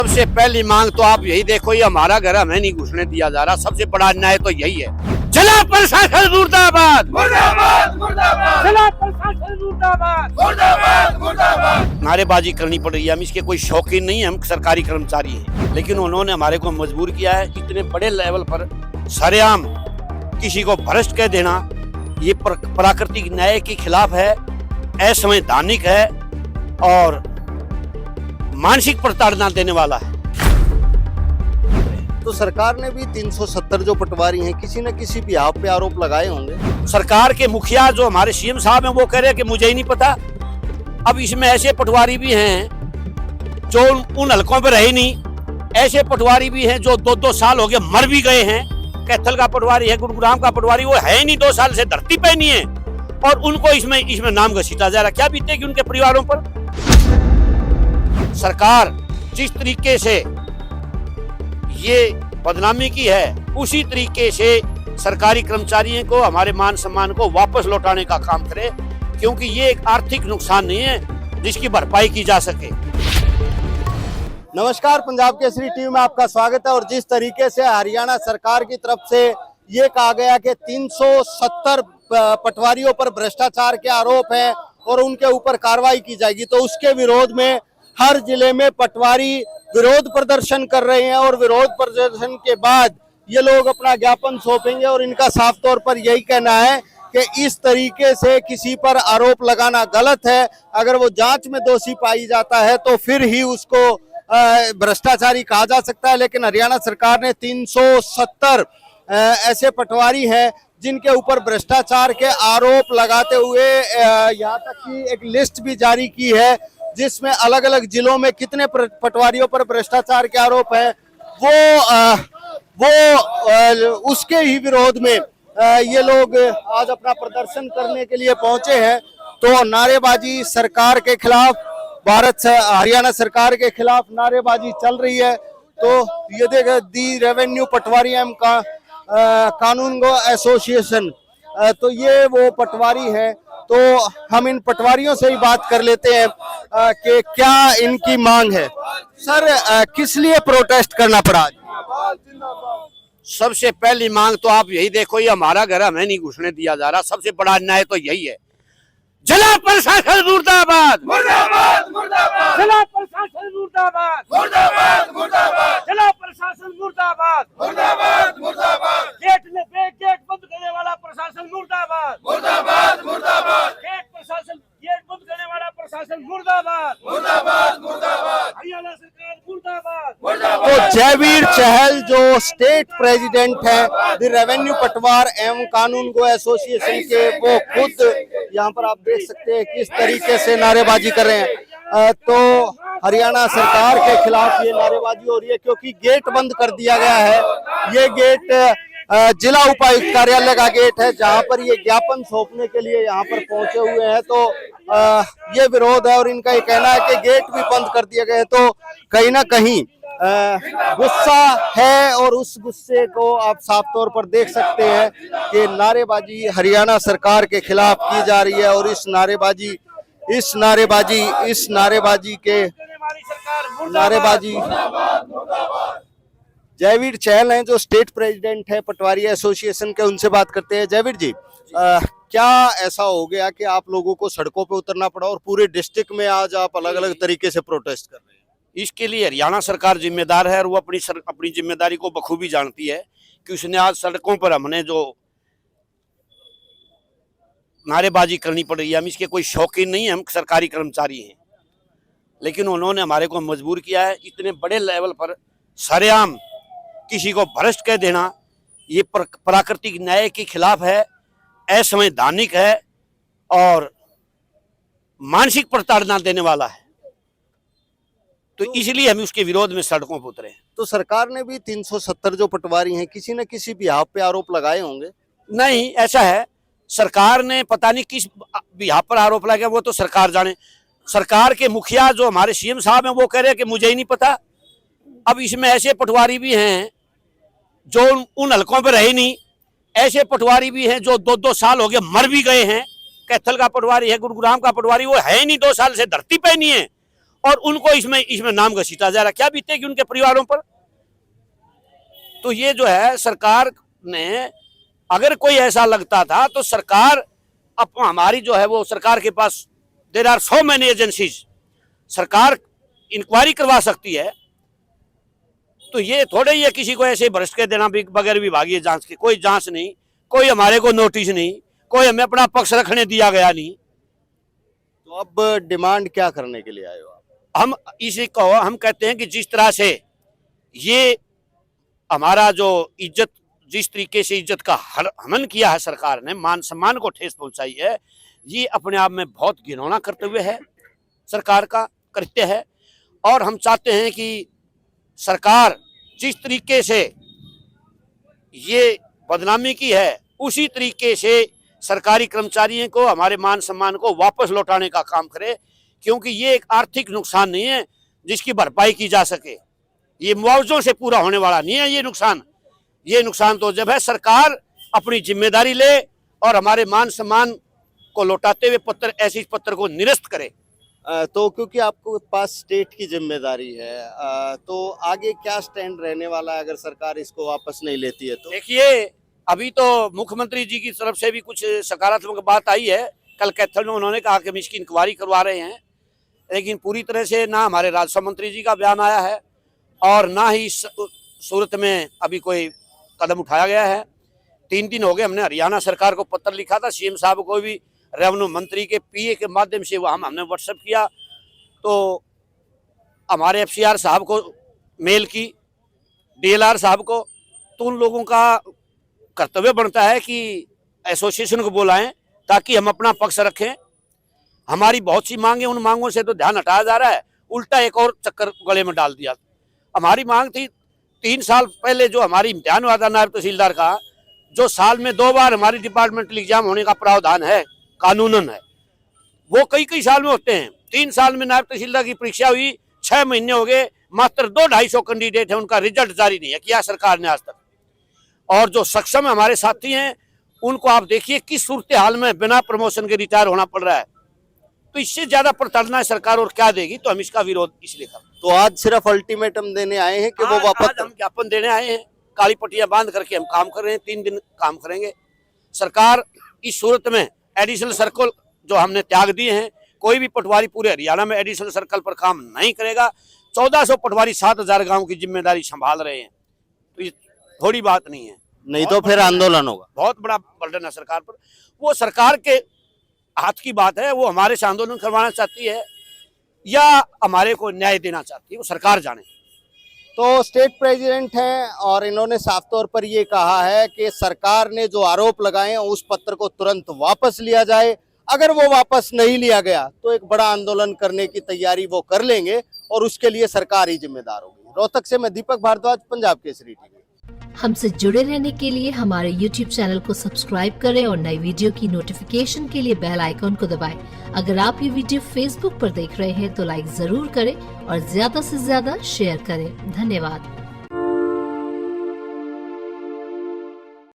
सबसे पहली मांग तो आप यही देखो, ये हमारा घर हमें नहीं घुसने दिया जा रहा। सबसे बड़ा अन्याय तो यही है। जिला प्रशासन मुर्दाबाद, मुर्दाबाद, मुर्दाबाद, जिला प्रशासन मुर्दाबाद, मुर्दाबाद, मुर्दाबाद। नारेबाजी करनी पड़ रही है। हम इसके कोई शौकीन नहीं है, हम सरकारी कर्मचारी हैं, लेकिन उन्होंने हमारे को मजबूर किया है। इतने बड़े लेवल पर सरेआम किसी को भ्रष्ट कह देना, ये प्राकृतिक न्याय के खिलाफ है, असंवैधानिक है और मानसिक प्रताड़ना देने वाला है। तो सरकार ने भी 370 जो पटवारी हैं किसी न किसी बिहाफ पे आरोप लगाए होंगे। सरकार के मुखिया जो हमारे सीएम साहब हैं वो कह रहे हैं कि मुझे ही नहीं पता। अब इसमें ऐसे पटवारी भी हैं जो उन हलकों पे रहे नहीं, ऐसे पटवारी भी हैं जो 2-2 साल हो गए मर भी गए हैं। कैथल का पटवारी है, गुरुग्राम का पटवारी, वो है ही नहीं, 2 साल से धरती पे नहीं है और उनको इसमें नाम घसीटा जा रहा। क्या बीतेगी उनके परिवारों पर? सरकार जिस तरीके से ये बदनामी की है, उसी तरीके से सरकारी कर्मचारियों को, हमारे मान सम्मान को वापस लौटाने का काम करे, क्योंकि ये एक आर्थिक नुकसान नहीं है जिसकी भरपाई की जा सके। नमस्कार, पंजाब केसरी टीवी में आपका स्वागत है। और जिस तरीके से हरियाणा सरकार की तरफ से ये कहा गया कि 370 पटवारियों पर भ्रष्टाचार के आरोप हैं और उनके ऊपर कार्रवाई की जाएगी, तो उसके विरोध में हर जिले में पटवारी विरोध प्रदर्शन कर रहे हैं और विरोध प्रदर्शन के बाद ये लोग अपना ज्ञापन सौंपेंगे। और इनका साफ तौर पर यही कहना है कि इस तरीके से किसी पर आरोप लगाना गलत है। अगर वो जांच में दोषी पाई जाता है तो फिर ही उसको भ्रष्टाचारी कहा जा सकता है। लेकिन हरियाणा सरकार ने 370 ऐसे पटवारी हैं जिनके ऊपर भ्रष्टाचार के आरोप लगाते हुए यहाँ तक कि एक लिस्ट भी जारी की है जिसमें अलग अलग जिलों में कितने पटवारियों पर भ्रष्टाचार के आरोप है, वो उसके ही विरोध में ये लोग आज अपना प्रदर्शन करने के लिए पहुंचे हैं। तो नारेबाजी सरकार के खिलाफ, हरियाणा सरकार के खिलाफ नारेबाजी चल रही है। तो ये देखिए, दी रेवेन्यू पटवारी एवं कानूनगो एसोसिएशन, तो ये वो पटवारी है। तो हम इन पटवारियों से ही बात कर लेते हैं कि क्या इनकी मांग है। सर, किस लिए प्रोटेस्ट करना पड़ा? सबसे पहली मांग तो आप यही देखो, ये हमारा घर हमें नहीं घुसने दिया जा रहा। सबसे बड़ा अन्याय तो यही है। जिला प्रशासन मुर्दाबाद, मुर्दाबाद, मुर्दाबाद, जिला प्रशासन मुर्दाबाद, मुर्दाबाद, मुर्दाबाद, जिला प्रशासन मुर्दाबाद, मुर्दाबाद, मुर्दाबाद, गेट बंद करने वाला प्रशासन मुर्दाबाद, मुर्दाबाद, मुर्दाबाद, गेट बंद करने वाला प्रशासन मुर्दाबाद, मुर्दाबाद, मुर्दाबाद, हरियाणा सरकार मुर्दाबाद। तो जयवीर चहल जो स्टेट प्रेसिडेंट है द रेवेन्यू पटवार एवं कानूनगो एसोसिएशन के, वो खुद यहाँ पर आप देख सकते हैं किस तरीके से नारेबाजी कर रहे हैं। तो हरियाणा सरकार के खिलाफ ये नारेबाजी हो रही है क्योंकि गेट बंद कर दिया गया है। ये गेट जिला उपायुक्त कार्यालय का गेट है जहां पर ये ज्ञापन सौंपने के लिए यहाँ पर पहुंचे हुए हैं। तो ये विरोध है और इनका ये कहना है कि गेट भी बंद कर दिया गया है। तो कहीं ना कहीं गुस्सा है और उस गुस्से को आप साफ तौर पर देख सकते हैं कि नारेबाजी हरियाणा सरकार के खिलाफ की जा रही है। और इस नारेबाजी जयवीर चहल हैं जो स्टेट प्रेसिडेंट है पटवारी एसोसिएशन के, उनसे बात करते हैं। जयवीर जी, क्या ऐसा हो गया कि आप लोगों को सड़कों पे उतरना पड़ा और पूरे डिस्ट्रिक्ट में आज आप अलग अलग तरीके से प्रोटेस्ट कर रहे हैं? इसके लिए हरियाणा सरकार जिम्मेदार है और वो अपनी जिम्मेदारी को बखूबी जानती है कि उसने आज सड़कों पर हमने जो नारेबाजी करनी पड़ रही है, हम इसके कोई शौकीन नहीं है, हम सरकारी कर्मचारी हैं, लेकिन उन्होंने हमारे को मजबूर किया है। इतने बड़े लेवल पर सरेआम किसी को भ्रष्ट कह देना, ये प्राकृतिक न्याय के खिलाफ है, असंवैधानिक है और मानसिक प्रताड़ना देने वाला है। तो इसलिए हम उसके विरोध में सड़कों पर उतरे हैं। तो सरकार ने भी 370 जो पटवारी हैं किसी न किसी बिहाफ पे आरोप लगाए होंगे। नहीं, ऐसा है, सरकार ने पता नहीं किस बिहाफ पर आरोप लगाया, वो तो सरकार जाने। सरकार के मुखिया जो हमारे सीएम साहब हैं वो कह रहे हैं कि मुझे ही नहीं पता। अब इसमें ऐसे पटवारी भी हैं जो उन हलकों पे रहे नहीं, ऐसे पटवारी भी हैं जो 2-2 साल हो गए मर भी गए हैं। कैथल का पटवारी है, गुरुग्राम का पटवारी, वो है ही नहीं, 2 साल से धरती पे नहीं है और उनको इसमें नाम घसीटा जा रहा। क्या बीतेगी उनके परिवारों पर? तो ये जो है सरकार ने, अगर कोई ऐसा लगता था तो सरकार हमारी जो है वो सरकार के पास there are so many agencies, सरकार इंक्वायरी करवा सकती है। तो ये थोड़े ही है किसी को ऐसे भ्रष्ट कर देना बगैर विभागीय जांच के। कोई जांच नहीं, कोई हमारे को नोटिस नहीं, कोई हमें अपना पक्ष रखने दिया गया नहीं। तो अब डिमांड क्या करने के लिए आए हो आप? हम इसी को हम कहते हैं कि जिस तरह से ये हमारा जो इज्जत, जिस तरीके से इज्जत का हनन किया है सरकार ने, मान सम्मान को ठेस पहुंचाई है, ये अपने आप में बहुत घिनौना कर्तव्य है सरकार का, कृत्य है। और हम चाहते हैं कि सरकार जिस तरीके से ये बदनामी की है, उसी तरीके से सरकारी कर्मचारियों को, हमारे मान सम्मान को वापस लौटाने का काम करे, क्योंकि ये एक आर्थिक नुकसान नहीं है जिसकी भरपाई की जा सके। ये मुआवजों से पूरा होने वाला नहीं है ये नुकसान। ये नुकसान तो जब है सरकार अपनी जिम्मेदारी ले और हमारे मान सम्मान को लौटाते हुए ऐसी पत्र को निरस्त करे। तो क्योंकि आपको पास स्टेट की जिम्मेदारी है, तो आगे क्या स्टैंड रहने वाला है अगर सरकार इसको वापस नहीं लेती है तो? देखिए, अभी तो मुख्यमंत्री जी की तरफ से भी कुछ सकारात्मक बात आई है। कल कैथल में उन्होंने कहा कि हम इसकी इंक्वायरी करवा रहे हैं, लेकिन पूरी तरह से ना हमारे राजस्व मंत्री जी का बयान आया है और ना ही सूरत में अभी कोई कदम उठाया गया है। 3 दिन हो गए, हमने हरियाणा सरकार को पत्र लिखा था, सीएम साहब को भी रेवेन्यू मंत्री के पीए के माध्यम से हमने व्हाट्सएप किया, तो हमारे एफसीआर साहब को मेल की, डीएलआर साहब को। तो उन लोगों का कर्तव्य बनता है कि एसोसिएशन को बुलाएं ताकि हम अपना पक्ष रखें। हमारी बहुत सी मांगे, उन मांगों से तो ध्यान हटाया जा रहा है, उल्टा एक और चक्कर गले में डाल दिया। हमारी मांग थी 3 साल पहले जो हमारी इम्तिहान हुआ था नायब तहसीलदार का, जो साल में 2 बार हमारी डिपार्टमेंटल एग्जाम होने का प्रावधान है, कानूनन है, वो कई साल में होते हैं। 3 साल में नायब तहसीलदार की परीक्षा हुई, 6 महीने हो गए, मात्र 200-250 कैंडिडेट है, उनका रिजल्ट जारी नहीं है किया सरकार ने आज तक। और जो सक्षम हमारे साथी हैं उनको आप देखिए किस सूरत हाल में बिना प्रमोशन के रिटायर होना पड़ रहा है। तो इससे ज्यादा प्रताड़ना है सरकार और क्या देगी, तो हम इसका विरोध इसलिए कर। तो आज सिर्फ अल्टीमेटम देने आए हैं कि वो वापस? हम ज्ञापन देने आए हैं, काली पट्टियां बांध करके हम काम कर रहे हैं, 3 दिन काम करेंगे। सरकार इस सूरत में एडिशनल सर्कल जो हमने त्याग दिए हैं, कोई भी पटवारी पूरे हरियाणा में एडिशनल सर्कल पर काम नहीं करेगा। 1400 पटवारी 7000 गांव की जिम्मेदारी संभाल रहे हैं, तो ये थोड़ी बात नहीं है। नहीं तो फिर आंदोलन होगा। बहुत बड़ा बर्डन है सरकार पर। वो सरकार के हाथ की बात है, वो हमारे से आंदोलन करवाना चाहती है या हमारे को न्याय देना चाहती है, वो सरकार जाने। तो स्टेट प्रेसिडेंट हैं और इन्होंने साफ तौर पर ये कहा है कि सरकार ने जो आरोप लगाए हैं उस पत्र को तुरंत वापस लिया जाए। अगर वो वापस नहीं लिया गया तो एक बड़ा आंदोलन करने की तैयारी वो कर लेंगे और उसके लिए सरकार ही जिम्मेदार होगी। रोहतक से मैं दीपक भारद्वाज, पंजाब केसरी टीवी। हमसे जुड़े रहने के लिए हमारे YouTube चैनल को सब्सक्राइब करें और नई वीडियो की नोटिफिकेशन के लिए बेल आइकॉन को दबाएं। अगर आप ये वीडियो Facebook पर देख रहे हैं तो लाइक जरूर करें और ज्यादा से ज्यादा शेयर करें। धन्यवाद।